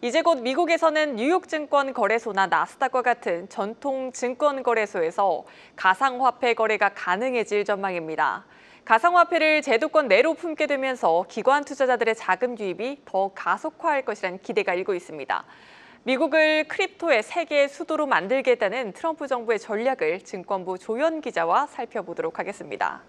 이제 곧 미국에서는 뉴욕증권 거래소나 나스닥과 같은 전통 증권 거래소에서 가상화폐 거래가 가능해질 전망입니다. 가상화폐를 제도권 내로 품게 되면서 기관 투자자들의 자금 유입이 더 가속화할 것이라는 기대가 일고 있습니다. 미국을 크립토의 세계 수도로 만들겠다는 트럼프 정부의 전략을 증권부 조현 기자와 살펴보도록 하겠습니다.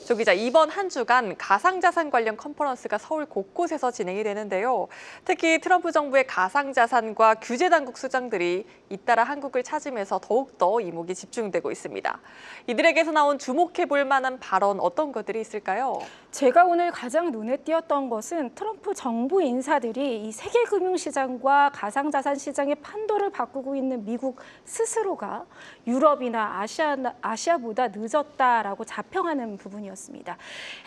조 기자, 이번 한 주간 가상자산 관련 컨퍼런스가 서울 곳곳에서 진행이 되는데요. 특히 트럼프 정부의 가상자산과 규제 당국 수장들이 잇따라 한국을 찾으면서 더욱더 이목이 집중되고 있습니다. 이들에게서 나온 주목해볼 만한 발언 어떤 것들이 있을까요? 제가 오늘 가장 눈에 띄었던 것은 트럼프 정부 인사들이 이 세계 금융시장과 가상자산 시장의 판도를 바꾸고 있는 미국 스스로가 유럽이나 아시아보다 늦었다라고 자평하는 부분이었습니다.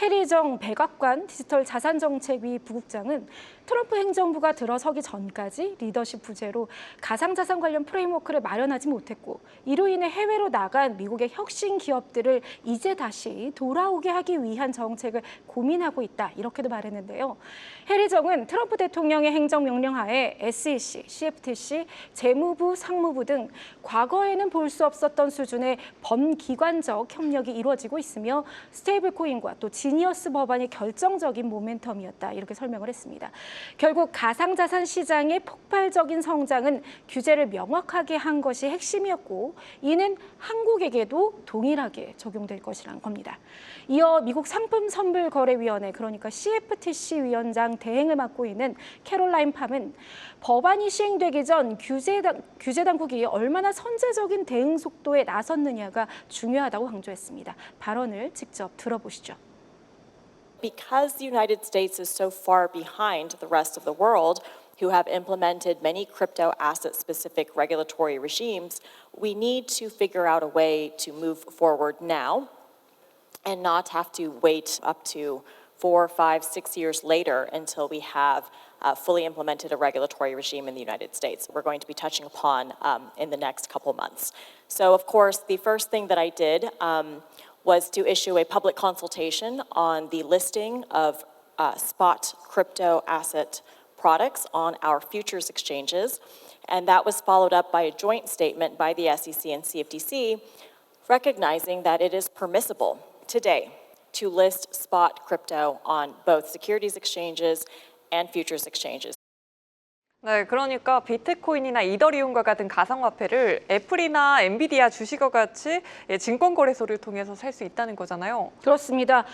해리정 백악관 디지털 자산정책위 부국장은 트럼프 행정부가 들어서기 전까지 리더십 부재로 가상자산 관련 프레임워크를 마련하지 못했고, 이로 인해 해외로 나간 미국의 혁신 기업들을 이제 다시 돌아오게 하기 위한 정책을 고민하고 있다, 이렇게도 말했는데요. 해리정은 트럼프 대통령의 행정명령하에 SEC, CFTC, 재무부, 상무부 등 과거에는 볼 수 없었던 수준의 범기관적 협력이 이루어지고 있으며 스테이블코인과 또 지니어스 법안이 결정적인 모멘텀이었다, 이렇게 설명을 했습니다. 결국 가상자산 시장의 폭발적인 성장은 규제를 명확하게 한 것이 핵심이었고, 이는 한국에게도 동일하게 적용될 것이란 겁니다. 이어 미국 상품선불거래위원회, 그러니까 CFTC 위원장 대행을 맡고 있는 캐롤라인 팜은 법안이 시행되기 전 규제 당국이 얼마나 선제적인 대응 속도에 나섰느냐가 중요하다고 강조했습니다. 발언을 직접 들어보시죠. Because the United States is so far behind the rest of the world, who have implemented many crypto asset-specific regulatory regimes, we need to figure out a way to move forward now and not have to wait up to 4, 5, 6 years later until we have fully implemented a regulatory regime in the United States. We're going to be touching upon in the next couple months. So, of course, the first thing that I did was to issue a public consultation on the listing of spot crypto asset products on our futures exchanges, and that was followed up by a joint statement by the SEC and CFTC recognizing that it is permissible today to list spot crypto on both securities exchanges and futures exchanges. 네, 그러니까 비트코인이나 이더리움과 같은 가상화폐를 애플이나 엔비디아 주식과 같이 증권거래소를 통해서 살 수 있다는 거잖아요. 그렇습니다.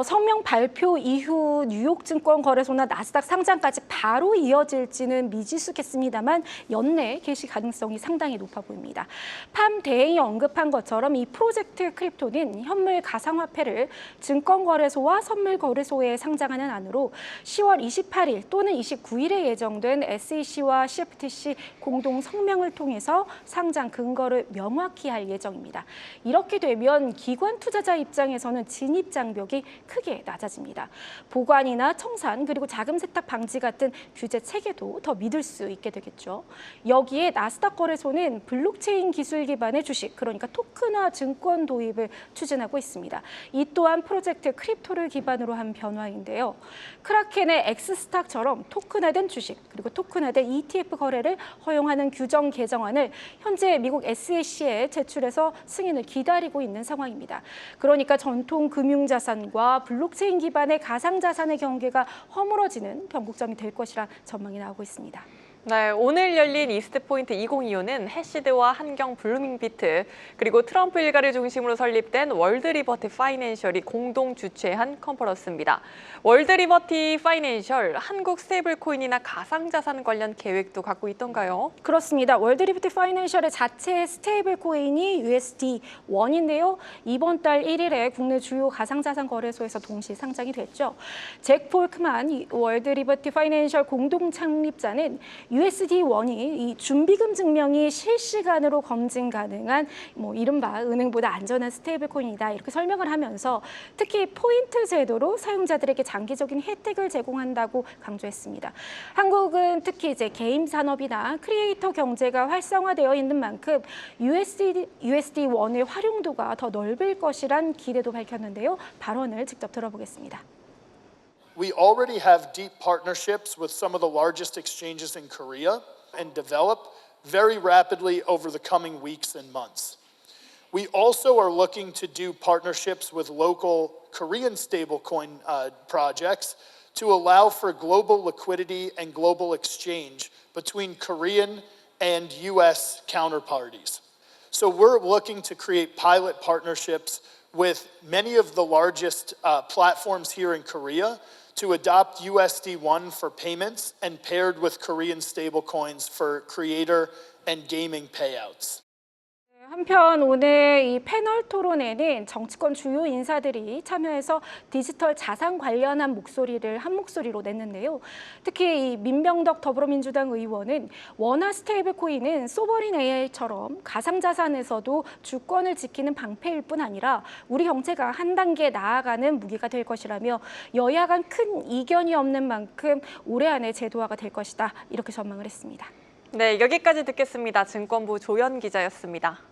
성명 발표 이후 뉴욕증권거래소나 나스닥 상장까지 바로 이어질지는 미지수겠습니다만 연내 개시 가능성이 상당히 높아 보입니다. 팜 대행이 언급한 것처럼 이 프로젝트 크립토는 현물 가상화폐를 증권거래소와 선물거래소에 상장하는 안으로 10월 28일 또는 29일에 예정된 SEC와 CFTC 공동 성명을 통해서 상장 근거를 명확히 할 예정입니다. 이렇게 되면 기관 투자자 입장에서는 진입 장벽이 크게 낮아집니다. 보관이나 청산 그리고 자금 세탁 방지 같은 규제 체계도 더 믿을 수 있게 되겠죠. 여기에 나스닥 거래소는 블록체인 기술 기반의 주식, 그러니까 토큰화 증권 도입을 추진하고 있습니다. 이 또한 프로젝트 크립토를 기반으로 한 변화인데요. 크라켄의 엑스스탁처럼 토큰화된 주식 그리고 토큰화된 ETF 거래를 허용하는 규정 개정안을 현재 미국 SEC에 제출해서 승인을 기다리고 있는 상황입니다. 그러니까 전통 금융자산과 블록체인 기반의 가상자산의 경계가 허물어지는 변곡점이 될 것이라 전망이 나오고 있습니다. 네, 오늘 열린 이스트포인트 2025는 해시드와 한경 블루밍비트 그리고 트럼프 일가를 중심으로 설립된 월드리버티 파이낸셜이 공동 주최한 컨퍼런스입니다. 월드리버티 파이낸셜, 한국 스테이블코인이나 가상자산 관련 계획도 갖고 있던가요? 그렇습니다. 월드리버티 파이낸셜의 자체 스테이블코인이 USD1인데요. 이번 달 1일에 국내 주요 가상자산 거래소에서 동시 상장이 됐죠. 잭 폴크만 월드리버티 파이낸셜 공동 창립자는 USD1이 이 준비금 증명이 실시간으로 검증 가능한 이른바 은행보다 안전한 스테이블코인이다, 이렇게 설명을 하면서 특히 포인트 제도로 사용자들에게 장기적인 혜택을 제공한다고 강조했습니다. 한국은 특히 이제 게임 산업이나 크리에이터 경제가 활성화되어 있는 만큼 USD1의 활용도가 더 넓을 것이란 기대도 밝혔는데요. 발언을 직접 들어보겠습니다. We already have deep partnerships with some of the largest exchanges in Korea and develop very rapidly over the coming weeks and months. We also are looking to do partnerships with local Korean stablecoin projects to allow for global liquidity and global exchange between Korean and US counterparties. So we're looking to create pilot partnerships with many of the largest platforms here in Korea to adopt USD1 for payments and paired with Korean stablecoins for creator and gaming payouts. 한편 오늘 이 패널 토론에는 정치권 주요 인사들이 참여해서 디지털 자산 관련한 목소리를 한 목소리로 냈는데요. 특히 이 민병덕 더불어민주당 의원은 원화 스테이블 코인은 소버린 AI처럼 가상자산에서도 주권을 지키는 방패일 뿐 아니라 우리 경제가 한 단계 나아가는 무기가 될 것이라며 여야 간 큰 이견이 없는 만큼 올해 안에 제도화가 될 것이다. 이렇게 전망을 했습니다. 네, 여기까지 듣겠습니다. 증권부 조연 기자였습니다.